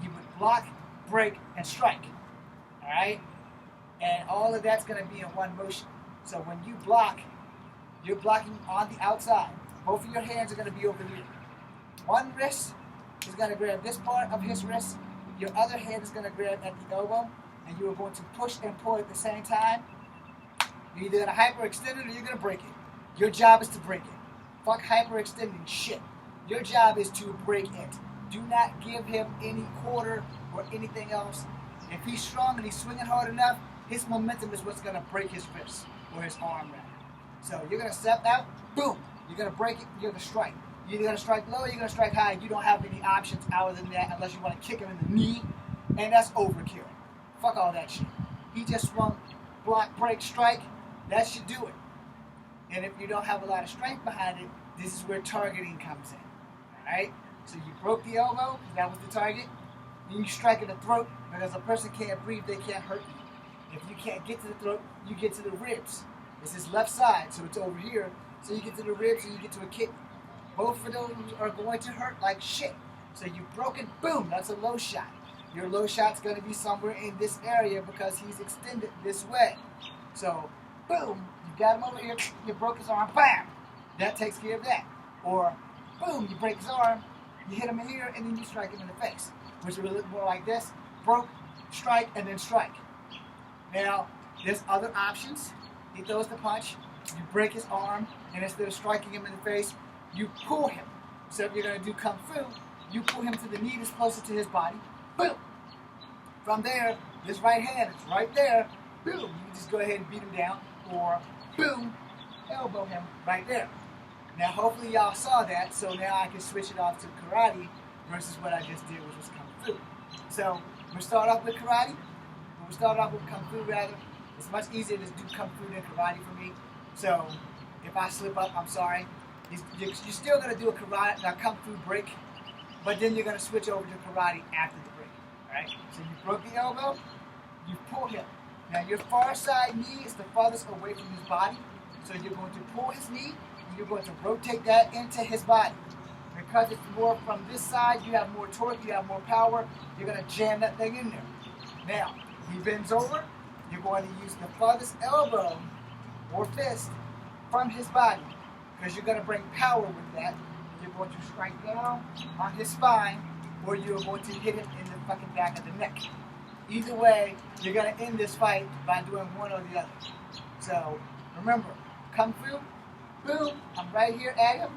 Speaker 1: you would block, break, and strike. Alright? And all of that's going to be in one motion. So when you block, you're blocking on the outside. Both of your hands are going to be over here. One wrist is going to grab this part of his wrist. Your other hand is going to grab at the elbow. And you are going to push and pull at the same time. You're either going to hyperextend it or you're going to break it. Your job is to break it. Fuck hyperextending shit. Your job is to break it. Do not give him any quarter or anything else. If he's strong and he's swinging hard enough, his momentum is what's going to break his wrist or his arm rather. So you're going to step out, boom, you're going to break it, you're going to strike. You're either going to strike low or you're going to strike high. You don't have any options other than that unless you want to kick him in the knee, and that's overkill. Fuck all that shit. He just swung, block, break, strike. That should do it. And if you don't have a lot of strength behind it, this is where targeting comes in. Alright? So you broke the elbow, that was the target. Then you strike in the throat, because a person can't breathe, they can't hurt you. If you can't get to the throat, you get to the ribs. This is left side, so it's over here. So you get to the ribs and you get to a kidney. Both of those are going to hurt like shit. So you broke it, boom, that's a low shot. Your low shot's going to be somewhere in this area because he's extended this way. So, boom, you got him over here, you broke his arm, bam! That takes care of that. Or, boom, you break his arm, you hit him in here, and then you strike him in the face. Which will look more like this. Broke, strike, and then strike. Now, there's other options. He throws the punch, you break his arm, and instead of striking him in the face, you pull him. So if you're going to do Kung Fu, you pull him to the knee that's closer to his body. Boom! From there, this right hand is right there. Boom! You can just go ahead and beat him down. or boom, elbow him right there. Now hopefully y'all saw that, so now I can switch it off to karate versus what I just did, which was kung fu. So we'll start off with karate. We'll start off with kung fu rather. It's much easier to do kung fu than karate for me. So if I slip up, I'm sorry. You're still going to do a kung fu break, but then you're going to switch over to karate after the break. Alright? So you broke the elbow, you pull him. Now your far side knee is the farthest away from his body. So you're going to pull his knee, and you're going to rotate that into his body. Because it's more from this side, you have more torque, you have more power, you're going to jam that thing in there. Now, he bends over, you're going to use the farthest elbow or fist from his body. Because you're going to bring power with that. You're going to strike down on his spine, or you're going to hit him in the fucking back of the neck. Either way, you're going to end this fight by doing one or the other. So, remember, kung fu, boom, I'm right here at him.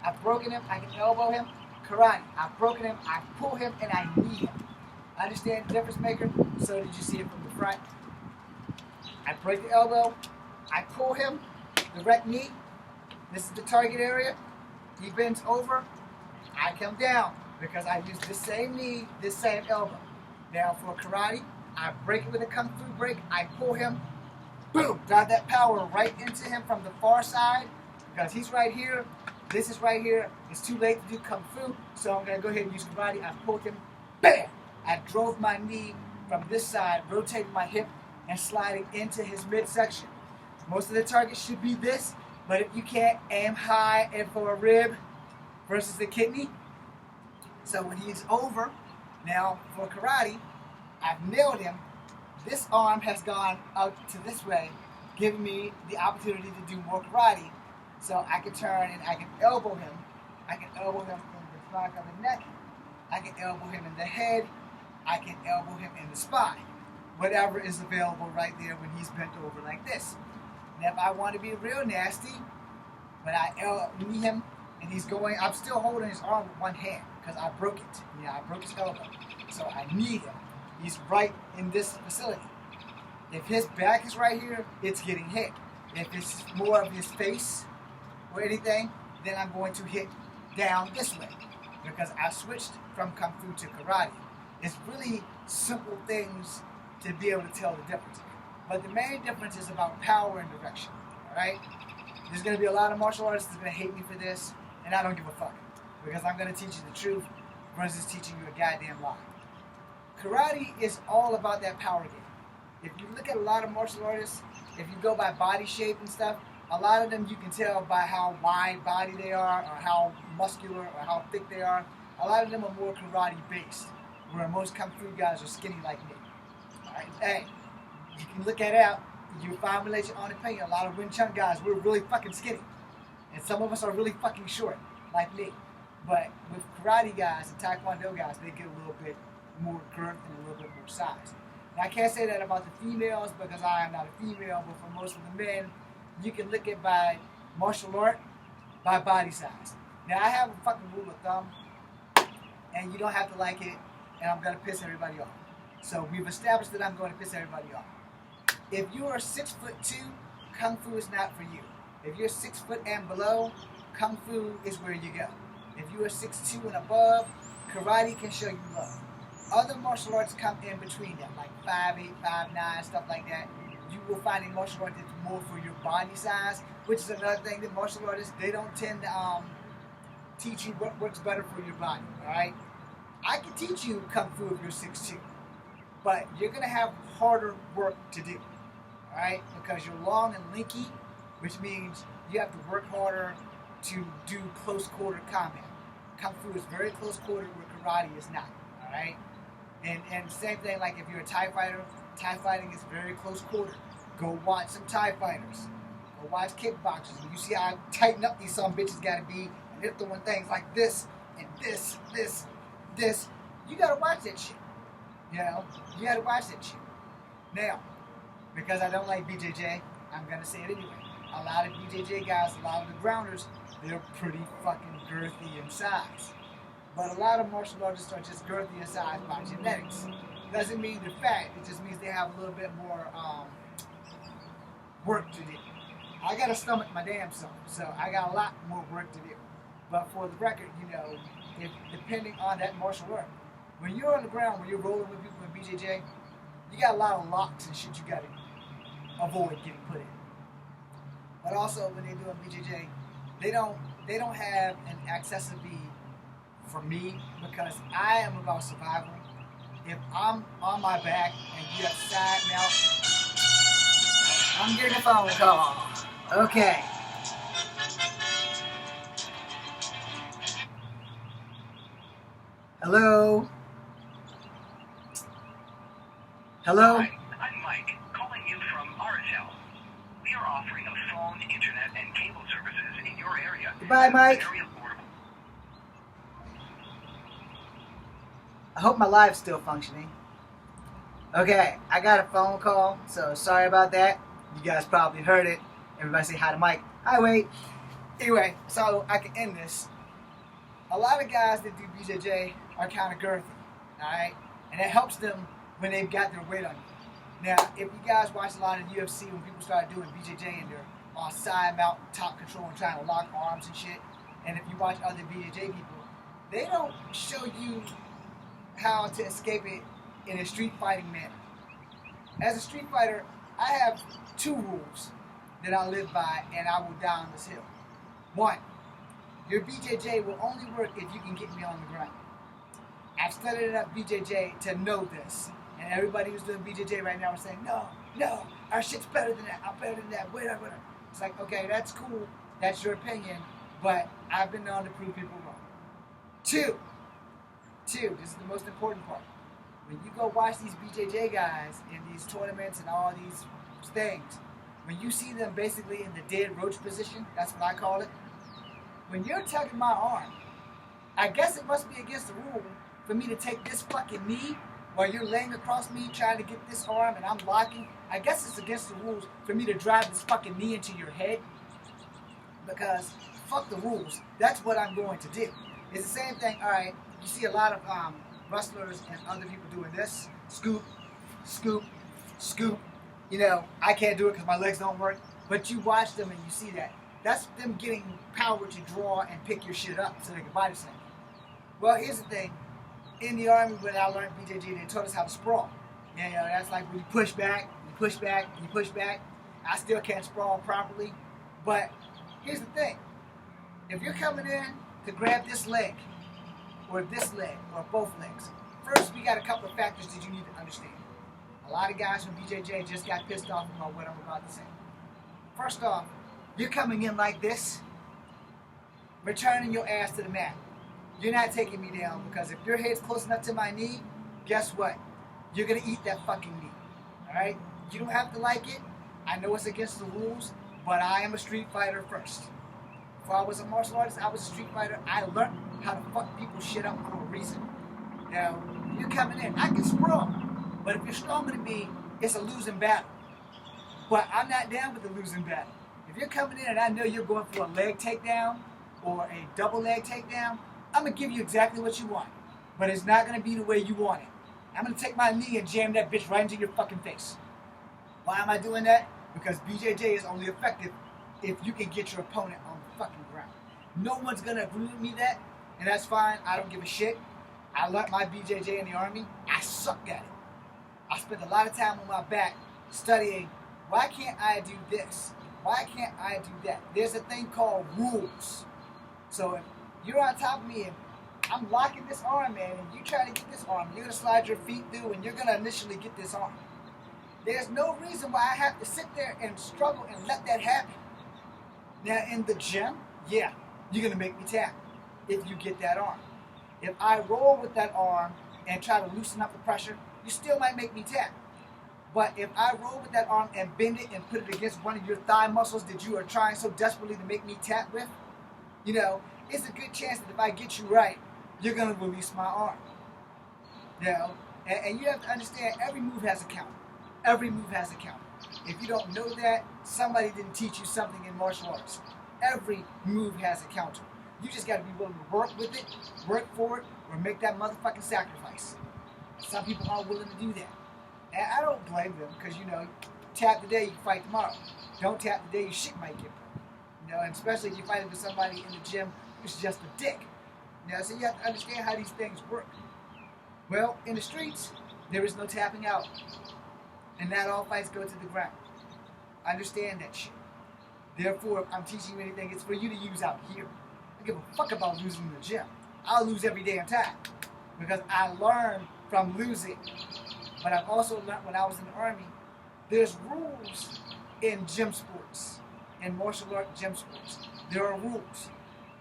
Speaker 1: I've broken him, I can elbow him. Karate, I've broken him, I pull him, and I knee him. Understand the difference maker? So did you see it from the front? I break the elbow, I pull him, direct knee. This is the target area. He bends over, I come down because I use this same knee, this same elbow. Now for karate, I break it with a kung fu break, I pull him, boom, drive that power right into him from the far side because he's right here. This is right here. It's too late to do kung fu, so I'm going to go ahead and use karate. I pulled him, bam! I drove my knee from this side, rotated my hip, and sliding into his midsection. Most of the targets should be this, but if you can't, aim high and for a rib versus the kidney. So when he's over, now for karate, I've nailed him. This arm has gone out to this way, giving me the opportunity to do more karate. So I can turn and I can elbow him. I can elbow him in the back of the neck. I can elbow him in the head. I can elbow him in the spine. Whatever is available right there when he's bent over like this. Now if I want to be real nasty, when I knee him and he's going, I'm still holding his arm with one hand because I broke it. I broke his elbow. So I knee him. He's right in this facility. If his back is right here, it's getting hit. If it's more of his face or anything, then I'm going to hit down this way because I switched from kung fu to karate. It's really simple things to be able to tell the difference. But the main difference is about power and direction. Alright? There's going to be a lot of martial artists that's going to hate me for this, and I don't give a fuck. Because I'm going to teach you the truth versus teaching you a goddamn lie. Karate is all about that power game. If you look at a lot of martial artists, if you go by body shape and stuff, a lot of them you can tell by how wide body they are, or how muscular, or how thick they are. A lot of them are more karate based, where most kung fu guys are skinny like me. Alright, hey, you can look at it out, you formulate your own opinion. A lot of Wing Chun guys, we're really fucking skinny. And some of us are really fucking short, like me. But with karate guys and taekwondo guys, they get a little bit more girth and a little bit more size. Now, I can't say that about the females because I am not a female, but for most of the men, you can look at by martial art, by body size. Now, I have a fucking rule of thumb, and you don't have to like it, and I'm going to piss everybody off. So we've established that I'm going to piss everybody off. If you are 6'2", Kung Fu is not for you. If you're 6 foot and below, Kung Fu is where you go. If you are 6'2" and above, Karate can show you love. Other martial arts come in between them, like 5'8", 5'9", stuff like that. You will find a martial art that's more for your body size, which is another thing that martial artists, they don't tend to teach you what works better for your body, alright? I can teach you Kung Fu if you're 6'2", but you're going to have harder work to do, alright? Because you're long and lanky, which means you have to work harder to do close quarter combat. Kung Fu is very close quarter where Karate is not, alright? And same thing, like if you're a Thai fighter, Thai fighting is very close quarter. Go watch some Thai fighters. Go watch kickboxers. You see how tighten up these some bitches gotta be, and they're doing things like this, and this. You gotta watch that shit. You know? You gotta watch that shit. Now, because I don't like BJJ, I'm gonna say it anyway. A lot of BJJ guys, a lot of the grounders, they're pretty fucking girthy in size. But a lot of martial artists are just girthy in size by genetics. Doesn't mean they're fat, it just means they have a little bit more work to do. I got to stomach my damn self, so I got a lot more work to do. But for the record, if, depending on that martial art, when you're on the ground, when you're rolling with people in BJJ, you got a lot of locks and shit you got to avoid getting put in. But also, when they're doing BJJ, they don't have an accessibility for me because I am about survival. If I'm on my back and you have side mount, I'm getting a phone call. Okay. Hello? Hello?
Speaker 2: Hi, I'm Mike, calling you from RSL. We are offering a phone, internet, and cable services in your area.
Speaker 1: Goodbye, Mike.
Speaker 2: Very affordable.
Speaker 1: I hope my live's still functioning. Okay, I got a phone call, so sorry about that. You guys probably heard it. Everybody say hi to Mike. Hi, Wade. Anyway, so I can end this. A lot of guys that do BJJ are kind of girthy, alright? And it helps them when they've got their weight on you. Now, if you guys watch a lot of UFC when people start doing BJJ and they're on side mount, top control and trying to lock arms and shit, and if you watch other BJJ people, they don't show you how to escape it in a street fighting manner. As a street fighter, I have 2 rules that I live by and I will die on this hill. 1, your BJJ will only work if you can get me on the ground. I've studied enough BJJ to know this. And everybody who's doing BJJ right now is saying, no, our shit's better than that. I'm better than that. Whatever. It's like, okay, that's cool. That's your opinion. But I've been known to prove people wrong. 2, this is the most important part. When you go watch these BJJ guys in these tournaments and all these things, when you see them basically in the dead roach position, that's what I call it, when you're tugging my arm, I guess it must be against the rule for me to take this fucking knee while you're laying across me trying to get this arm and I'm locking. I guess it's against the rules for me to drive this fucking knee into your head because fuck the rules. That's what I'm going to do. It's the same thing, alright, you see a lot of wrestlers and other people doing this. Scoop, scoop, scoop. I can't do it because my legs don't work. But you watch them and you see that. That's them getting power to draw and pick your shit up so they can body slam. Well, here's the thing. In the Army, when I learned BJJ, they taught us how to sprawl. That's like when you push back, you push back, you push back. I still can't sprawl properly. But here's the thing. If you're coming in to grab this leg, or both legs, first we got a couple of factors that you need to understand. A lot of guys from BJJ just got pissed off about what I'm about to say. First off, you're coming in like this, returning your ass to the mat. You're not taking me down because if your head's close enough to my knee, guess what? You're going to eat that fucking knee. Alright? You don't have to like it. I know it's against the rules, but I am a street fighter first. Before I was a martial artist, I was a street fighter. I learned how to fuck people's shit up for a reason. Now, you're coming in. I can sprawl. But if you're stronger than me, it's a losing battle. But I'm not down with the losing battle. If you're coming in and I know you're going for a leg takedown or a double leg takedown, I'm going to give you exactly what you want. But it's not going to be the way you want it. I'm going to take my knee and jam that bitch right into your fucking face. Why am I doing that? Because BJJ is only effective if you can get your opponent on the fucking ground. No one's going to agree with me that, and that's fine. I don't give a shit. I learned my BJJ in the Army. I suck at it. I spent a lot of time on my back studying, why can't I do this? Why can't I do that? There's a thing called rules. So if you're on top of me and I'm locking this arm, man, and you try to get this arm, you're going to slide your feet through and you're going to initially get this arm. There's no reason why I have to sit there and struggle and let that happen. Now, in the gym, yeah, you're going to make me tap if you get that arm. If I roll with that arm and try to loosen up the pressure, you still might make me tap. But if I roll with that arm and bend it and put it against one of your thigh muscles that you are trying so desperately to make me tap with, it's a good chance that if I get you right, you're going to release my arm. And you have to understand, every move has a counter. Every move has a counter. If you don't know that, somebody didn't teach you something in martial arts. Every move has a counter. You just got to be willing to work with it, work for it, or make that motherfucking sacrifice. Some people aren't willing to do that. And I don't blame them because, tap today, you can fight tomorrow. Don't tap today, your shit might get broken. You know, and especially if you're fighting with somebody in the gym who's just a dick. You know, so you have to understand how these things work. Well, in the streets, there is no tapping out. And not all fights go to the ground. Understand that shit. Therefore, if I'm teaching you anything, it's for you to use out here. I don't give a fuck about losing in the gym. I'll lose every damn time. Because I learned from losing. But I've also learned when I was in the Army, there's rules in gym sports, in martial art gym sports. There are rules.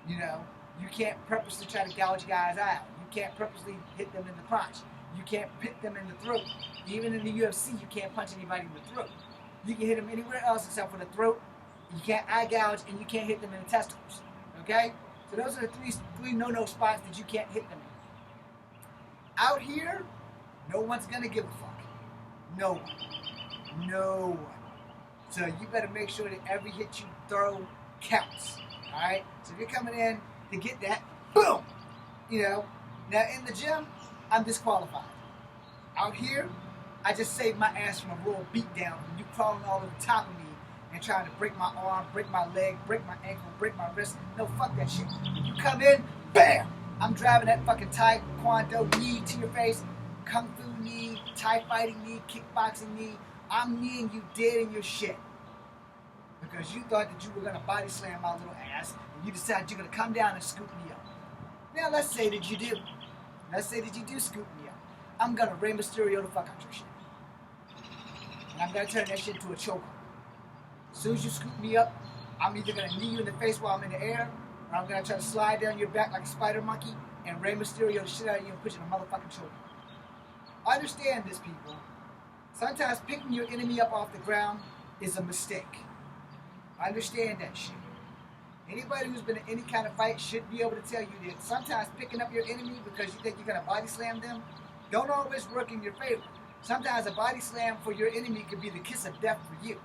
Speaker 1: You know, you can't purposely try to gouge guys out. You can't purposely hit them in the crotch. You can't hit them in the throat. Even in the UFC, you can't punch anybody in the throat. You can hit them anywhere else except for the throat. You can't eye gouge, and you can't hit them in the testicles. Okay? So those are the three no-no spots that you can't hit them in. Out here, no one's gonna give a fuck. No one. No one. So you better make sure that every hit you throw counts. Alright? So if you're coming in to get that, boom! You know, now in the gym, I'm disqualified. Out here, I just saved my ass from a royal beatdown from you crawling all over the top of me and trying to break my arm, break my leg, break my ankle, break my wrist. No, fuck that shit. You come in, bam! I'm driving that fucking taekwondo knee to your face, kung fu knee, Thai fighting knee, kickboxing knee. I'm kneeing you dead in your shit. Because you thought that you were gonna body slam my little ass, and you decided you're gonna come down and scoop me up. Now let's say that you do. Let's say that you do scoop me up. I'm gonna Rey Mysterio the fuck out your shit. And I'm gonna turn that shit into a chokehold. As soon as you scoop me up, I'm either gonna knee you in the face while I'm in the air, or I'm gonna try to slide down your back like a spider monkey and Rey Mysterio the shit out of you and put you in a motherfucking chokehold. Understand this, people. Sometimes picking your enemy up off the ground is a mistake. Understand that shit. Anybody who's been in any kind of fight should be able to tell you that sometimes picking up your enemy because you think you're gonna body slam them don't always work in your favor. Sometimes a body slam for your enemy could be the kiss of death for you.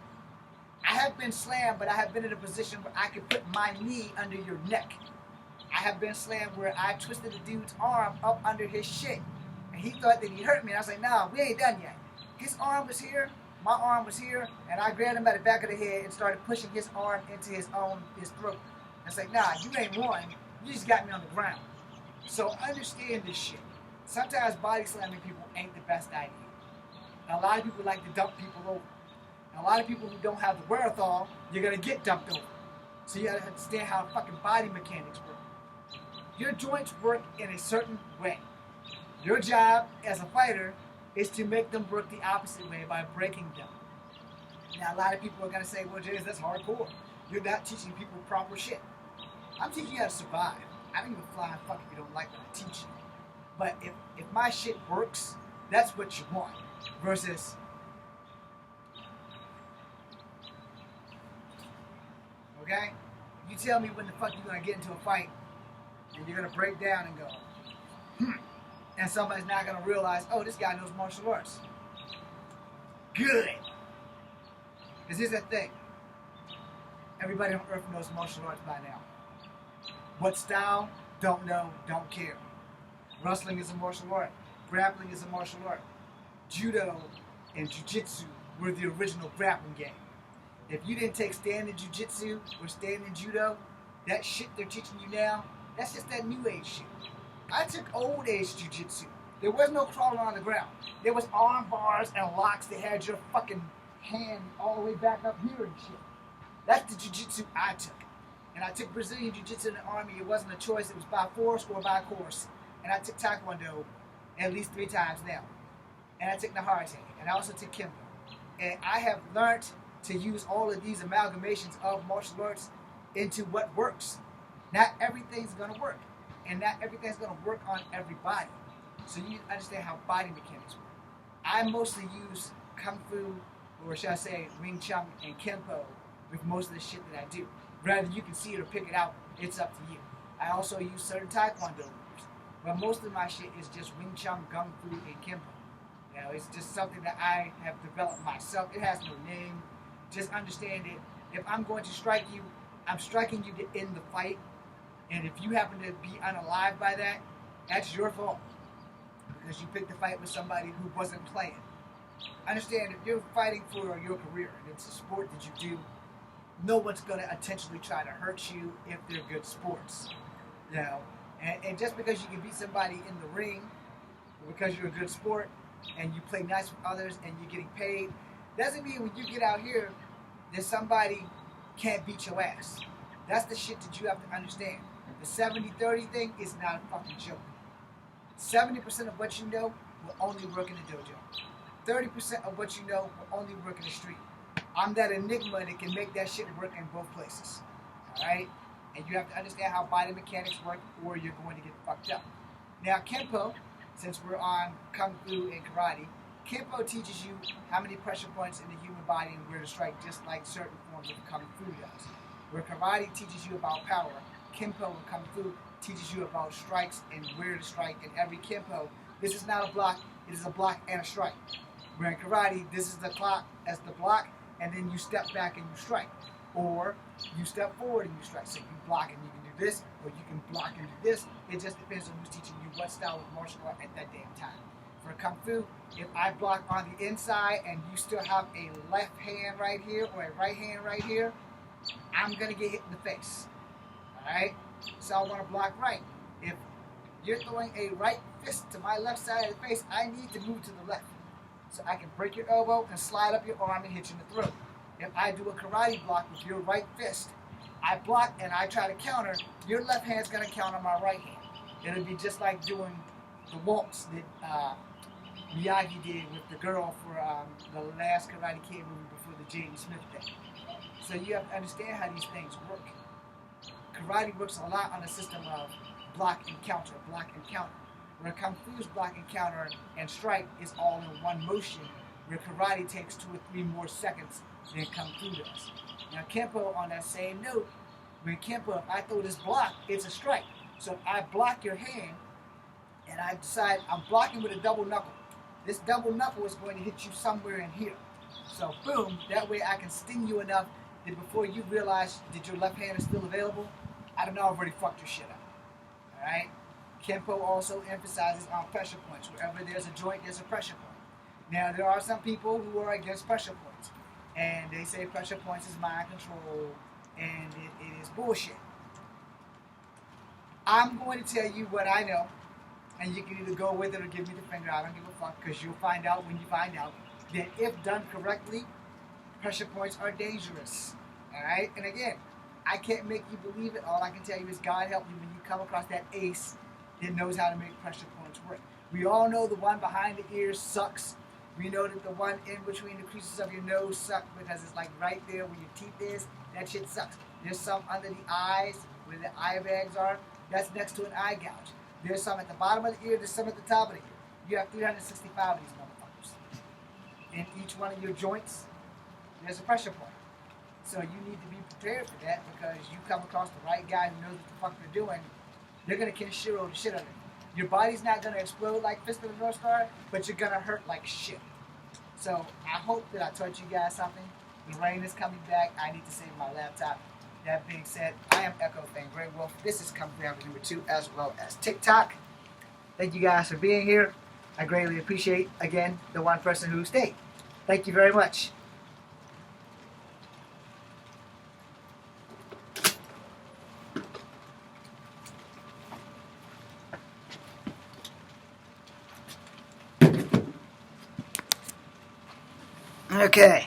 Speaker 1: I have been slammed, but I have been in a position where I could put my knee under your neck. I have been slammed where I twisted a dude's arm up under his shit. And he thought that he hurt me. And I was like, nah, we ain't done yet. His arm was here, my arm was here, and I grabbed him by the back of the head and started pushing his arm into his throat. I was like, nah, you ain't won. You just got me on the ground. So understand this shit. Sometimes body slamming people ain't the best idea. And a lot of people like to dump people over. And a lot of people who don't have the wherewithal, you're going to get dumped over. So you got to understand how fucking body mechanics work. Your joints work in a certain way. Your job as a fighter is to make them work the opposite way by breaking them. Now, a lot of people are going to say, well, James, that's hardcore. You're not teaching people proper shit. I'm teaching you how to survive. I don't even fly and fuck if you don't like what I teach you. But if my shit works, that's what you want. Versus, okay? You tell me when the fuck you're going to get into a fight and you're going to break down and go, and somebody's not going to realize, oh, this guy knows martial arts. Good. Because here's the thing. Everybody on earth knows martial arts by now. What style? Don't know, don't care. Wrestling is a martial art. Grappling is a martial art. Judo and Jiu-Jitsu were the original grappling game. If you didn't take standing Jiu-Jitsu or standing Judo, that shit they're teaching you now, that's just that new age shit. I took old age Jiu-Jitsu. There was no crawling on the ground. There was arm bars and locks that had your fucking hand all the way back up here and shit. That's the Jiu-Jitsu I took. And I took Brazilian Jiu-Jitsu in the Army. It wasn't a choice. It was by force or by course. And I took Taekwondo at least 3 times now. And I took Naharte. And I also took Kempo. And I have learned to use all of these amalgamations of martial arts into what works. Not everything's going to work. And not everything's going to work on everybody. So you understand how body mechanics work. I mostly use Kung Fu, or should I say Wing Chun and Kempo with most of the shit that I do. Whether you can see it or pick it out, it's up to you. I also use certain Taekwondo moves. But most of my shit is just Wing Chun, Kung Fu, and Kempo. You know, it's just something that I have developed myself. It has no name. Just understand it. If I'm going to strike you, I'm striking you to end the fight. And if you happen to be unalive by that, that's your fault. Because you picked a fight with somebody who wasn't playing. understand if you're fighting for your career and it's a sport that you do, no one's going to intentionally try to hurt you if they're good sports. You know, and just because you can beat somebody in the ring, or because you're a good sport and you play nice with others and you're getting paid, doesn't mean when you get out here that somebody can't beat your ass. That's the shit that you have to understand. The 70-30 thing is not a fucking joke. 70% of what you know will only work in the dojo. 30% of what you know will only work in the street. I'm that enigma that can make that shit work in both places. Alright? And you have to understand how body mechanics work or you're going to get fucked up. Now, Kempo, since we're on Kung Fu and Karate, Kempo teaches you how many pressure points in the human body and where to strike, just like certain forms of Kung Fu does. Where Karate teaches you about power, Kempo and Kung Fu teaches you about strikes and where to strike. In every Kempo, this is not a block, it is a block and a strike. Where in Karate, this is the clock as the block, and then you step back and you strike. Or you step forward and you strike. So you block and you can do this, or you can block and do this. It just depends on who's teaching you what style of martial art at that damn time. For Kung Fu, if I block on the inside and you still have a left hand right here or a right hand right here, I'm going to get hit in the face. Alright? So I want to block right. If you're throwing a right fist to my left side of the face, I need to move to the left. So I can break your elbow and slide up your arm and hit you in the throat. If I do a karate block with your right fist, I block and I try to counter, your left hand's going to counter my right hand. It'll be just like doing the waltz that Miyagi did with the girl for the last Karate Kid movie before the J.D. Smith thing. So you have to understand how these things work. Karate works a lot on the system of block and counter, Where Kung Fu's block and counter and strike is all in one motion, where Karate takes 2 or 3 more seconds than Kung Fu does. Now Kempo, on that same note, when Kempo, if I throw this block, it's a strike. So if I block your hand, and I decide I'm blocking with a double knuckle, this double knuckle is going to hit you somewhere in here. So boom, that way I can sting you enough that before you realize that your left hand is still available, I don't know, I've already fucked your shit up. Alright? Kempo also emphasizes on pressure points. Wherever there's a joint, there's a pressure point. Now, there are some people who are against pressure points. And they say pressure points is mind control, and it is bullshit. I'm going to tell you what I know, and you can either go with it or give me the finger. I don't give a fuck, because you'll find out when you find out that if done correctly, pressure points are dangerous. Alright? And again, I can't make you believe it. All I can tell you is God help you when you come across that ace that knows how to make pressure points work. We all know the one behind the ears sucks. We know that the one in between the creases of your nose sucks because it's like right there where your teeth is. That shit sucks. There's some under the eyes where the eye bags are. That's next to an eye gouge. There's some at the bottom of the ear. There's some at the top of the ear. You have 365 of these motherfuckers. In each one of your joints, there's a pressure point. So you need to be prepared for that, because you come across the right guy who knows what the fuck they're doing, they're going to Kenshiro the shit out of you. Your body's not going to explode like Fist of the North Star, but you're going to hurt like shit. So I hope that I taught you guys something. The rain is coming back. I need to save my laptop. That being said, I am Echo Fan Grey Wolf. This is Kung Fu number 2, as well as TikTok. Thank you guys for being here. I greatly appreciate, again, the one person who stayed. Thank you very much. Okay.